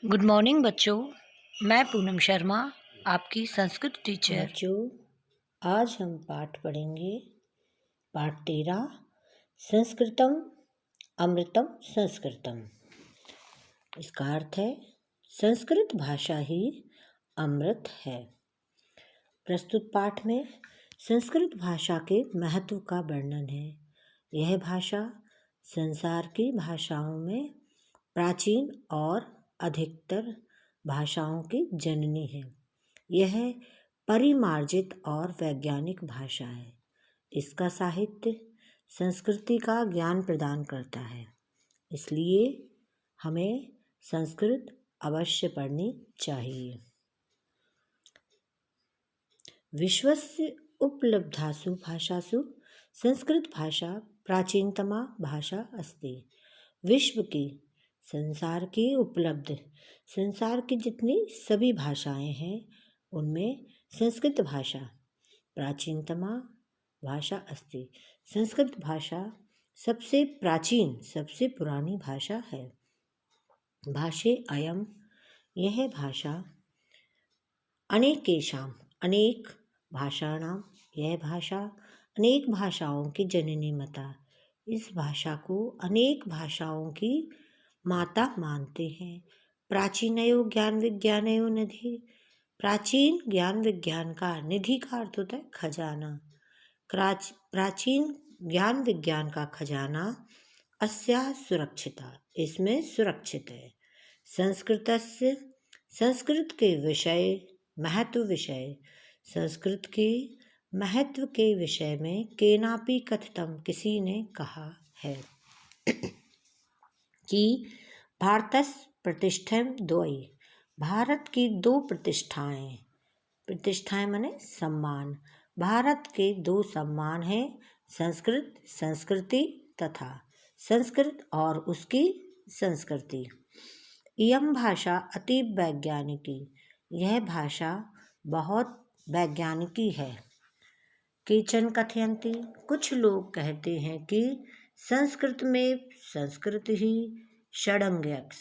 Good morning बच्चों। मैं पूनम शर्मा, आपकी संस्कृत टीचर। बच्चों, आज हम पाठ पढ़ेंगे। पाठ 13, संस्कृतम अमृतम संस्कृतम। इसका अर्थ है संस्कृत भाषा ही अमृत है। प्रस्तुत पाठ में संस्कृत भाषा के महत्व का वर्णन है। यह भाषा संसार की भाषाओं में प्राचीन और अधिकतर भाषाओं की जननी है। यह परिमार्जित और वैज्ञानिक भाषा है। इसका साहित्य संस्कृति का ज्ञान प्रदान करता है, इसलिए हमें संस्कृत अवश्य पढ़नी चाहिए। विश्वस्य उपलब्धासु भाषासु संस्कृत भाषा प्राचीनतमा भाषा अस्ति। विश्व की, संसार की उपलब्ध, संसार की जितनी सभी भाषाएं हैं उनमें संस्कृत भाषा प्राचीनतमा भाषा अस्ति। संस्कृत भाषा सबसे प्राचीन, सबसे पुरानी भाषा है। भाषे अयम, यह भाषा अनेकेषाम, अनेक भाषाणाम, यह भाषा अनेक भाषाओं की जननी माता। इस भाषा को अनेक भाषाओं की माता मानते हैं। प्राचीनयो ज्ञान विज्ञानयो निधि, प्राचीन ज्ञान विज्ञान का, निधि का अर्थ होता है खजाना। प्राचीन ज्ञान विज्ञान का खजाना अस्या सुरक्षिता, इसमें सुरक्षित है। संस्कृतस्य, संस्कृत के विषय, महत्व विषय, संस्कृत के महत्व के विषय में केनापि कथितम, किसी ने कहा है कि भारतस् प्रतिष्ठा द्वयी, भारत की दो प्रतिष्ठाएं, प्रतिष्ठाएं माने सम्मान। भारत के दो सम्मान हैं, संस्कृत, संस्कृति तथा संस्कृत और उसकी संस्कृति। इयं भाषा अति वैज्ञानिकी, यह भाषा बहुत वैज्ञानिकी है। केचन कथयन्ति, कुछ लोग कहते हैं कि संस्कृत में संस्कृत ही षडंग्यक्स,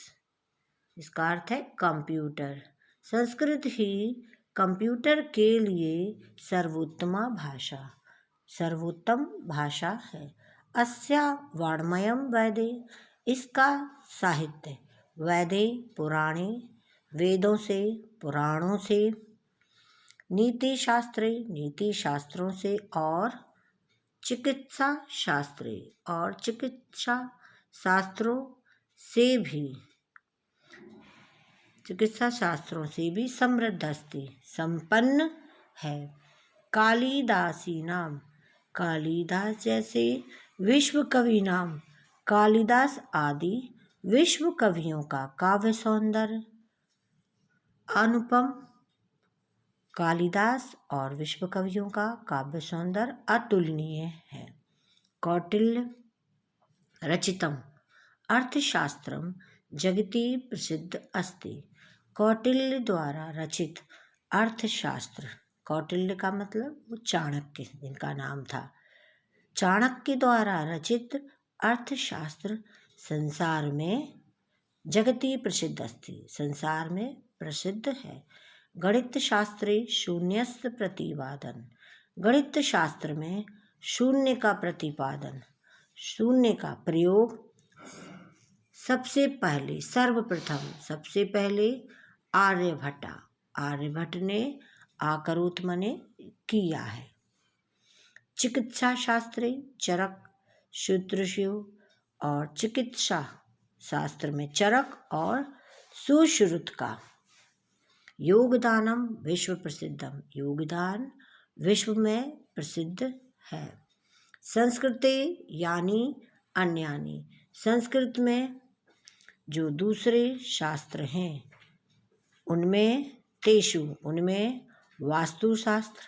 इसका अर्थ है कंप्यूटर, संस्कृत ही कंप्यूटर के लिए सर्वोत्तमा भाषा, सर्वोत्तम भाषा है। अस्या वाङ्मयं वैदे, इसका साहित्य वैदे, पुराणे, वेदों से, पुराणों से, नीति शास्त्रे, नीति शास्त्रों से, और चिकित्सा शास्त्रे, और चिकित्सा शास्त्रों से भी, चिकित्सा शास्त्रों से भी समृद्ध अस्ति, संपन्न है। कालिदासी नाम, कालिदास जैसे विश्व कवि नाम, कालिदास आदि विश्व कवियों का काव्य सौंदर्य अनुपम, कालिदास और विश्व कवियों का काव्य सौंदर्य अतुलनीय है। कौटिल्य रचितम अर्थशास्त्रम जगति प्रसिद्ध अस्ति, कौटिल्य द्वारा रचित अर्थशास्त्र, कौटिल्य का मतलब वो चाणक्य जिनका नाम था, चाणक्य द्वारा रचित अर्थशास्त्र संसार में जगति प्रसिद्ध अस्ति, संसार में प्रसिद्ध है। गणित शास्त्रे शून्यस्य प्रतिपादन, गणित शास्त्र में शून्य का प्रतिपादन, शून्य का प्रयोग सबसे पहले, सर्वप्रथम, सबसे पहले आर्यभट्टा, आर्यभट्ट ने आकरोत मने किया है। चिकित्सा शास्त्रे चरक शूद्रशु, और चिकित्सा शास्त्र में चरक और सुश्रुत का। योगदानम विश्व प्रसिद्धम, योगदान विश्व में प्रसिद्ध है। संस्कृते यानी अन्यानी, संस्कृत में जो दूसरे शास्त्र हैं उनमें, तेषु, उनमें वास्तुशास्त्र,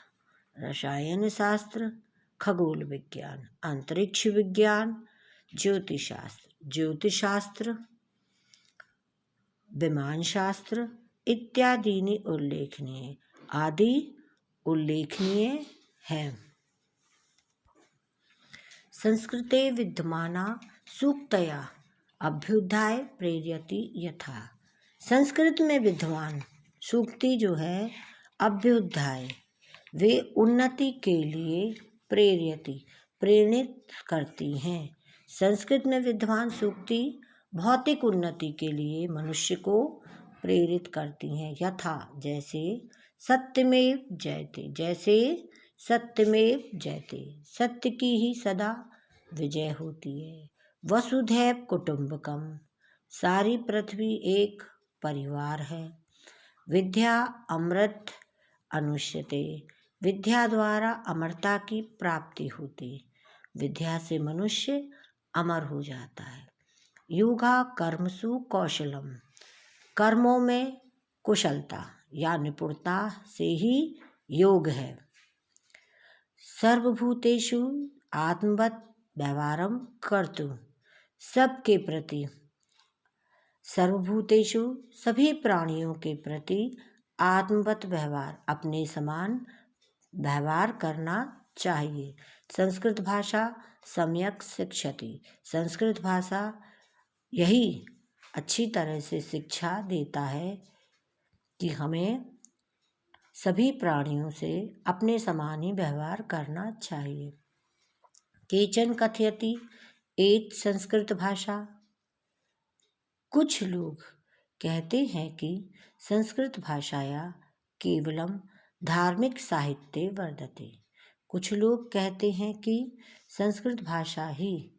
रसायन शास्त्र, खगोल विज्ञान, अंतरिक्ष विज्ञान, ज्योतिषशास्त्र, ज्योतिषशास्त्र, विमान शास्त्र इत्यादि उल्लेखनीय, आदि उल्लेखनीय है। संस्कृते विद्यमाना सूक्तया अभ्युदय प्रेरयति यथा, संस्कृत में विद्वान सूक्ति जो है अभ्युदय, वे उन्नति के लिए प्रेरित करती हैं। संस्कृत में विद्वान सूक्ति भौतिक उन्नति के लिए मनुष्य को प्रेरित करती हैं। यथा जैसे सत्यमेव जयते, सत्य की ही सदा विजय होती है। वसुधैव कुटुंबकम, सारी पृथ्वी एक परिवार है। विद्या अमृत अनुष्यते, विद्या द्वारा अमरता की प्राप्ति होती, विद्या से मनुष्य अमर हो जाता है। योगा कर्मसु कौशलम, कर्मों में कुशलता या निपुणता से ही योग है। सर्वभूतेषु आत्मवत् व्यवहारम कर्तुं, सबके प्रति, सर्वभूतेषु सभी प्राणियों के प्रति आत्मवत् व्यवहार, अपने समान व्यवहार करना चाहिए। संस्कृत भाषा सम्यक शिक्षति, संस्कृत भाषा यही अच्छी तरह से शिक्षा देता है कि हमें सभी प्राणियों से अपने समान ही व्यवहार करना चाहिए। केचन कथयति एत संस्कृत भाषा, कुछ लोग कहते हैं कि संस्कृत भाषाया केवलम धार्मिक साहित्य वर्धते, कुछ लोग कहते हैं कि संस्कृत भाषा ही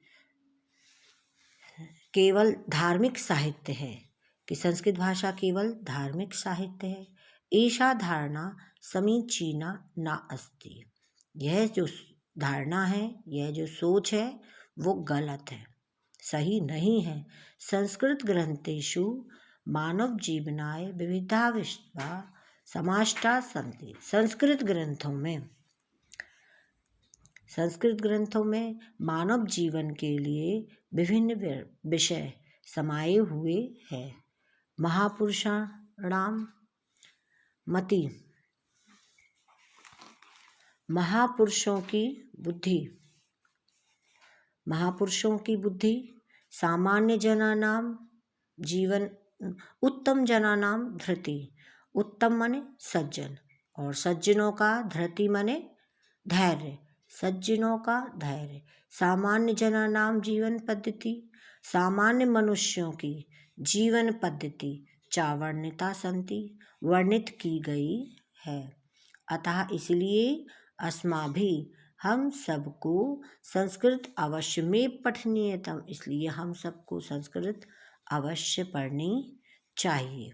केवल धार्मिक साहित्य है, कि संस्कृत भाषा केवल धार्मिक साहित्य है। ऐसा धारणा समीचीना न अस्ति, यह जो धारणा है, यह जो सोच है, वो गलत है, सही नहीं है। संस्कृत ग्रंथेषु मानव जीवनाय विविधा विषया समाष्टा सन्ति, संस्कृत ग्रंथों में मानव जीवन के लिए विभिन्न विषय समाये हुए हैं। महापुरुषाणाम मति, महापुरुषों की बुद्धि, सामान्य जनानाम जीवन, उत्तम जनानाम धृति, उत्तम माने सज्जन, और सज्जनों का धृति माने धैर्य, सज्जनों का धैर्य। सामान्य जनानाम जीवन पद्धति, सामान्य मनुष्यों की जीवन पद्धति चावर्णिता संति, वर्णित की गई है। अतः इसलिए अस्माभिः, हम सबको संस्कृत अवश्य में पठनीयतम, इसलिए हम सबको संस्कृत अवश्य पढ़नी चाहिए।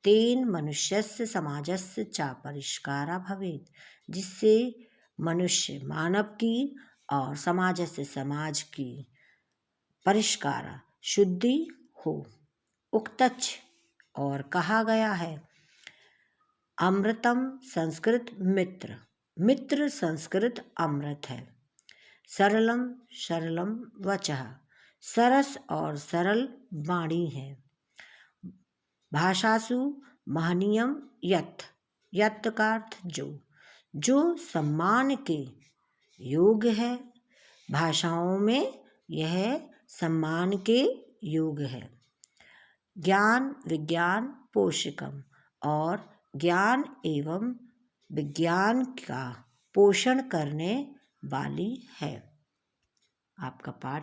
तेन मनुष्यस्य समाजस्य च परिष्कारा भवेत्, जिससे मनुष्य मानव की और समाजस्य समाज की परिष्कारा शुद्धि हो। उक्तच, और कहा गया है, अमृतम संस्कृत मित्र, मित्र संस्कृत अमृत है। सरलम सरलम वचः, सरस और सरल वाणी है। भाषासु महनीयम यत्, यत् का अर्थ जो सम्मान के योग्य है, भाषाओं में यह सम्मान के योग्य है। ज्ञान विज्ञान पोषकम, और ज्ञान एवं विज्ञान का पोषण करने वाली है। आपका पाठ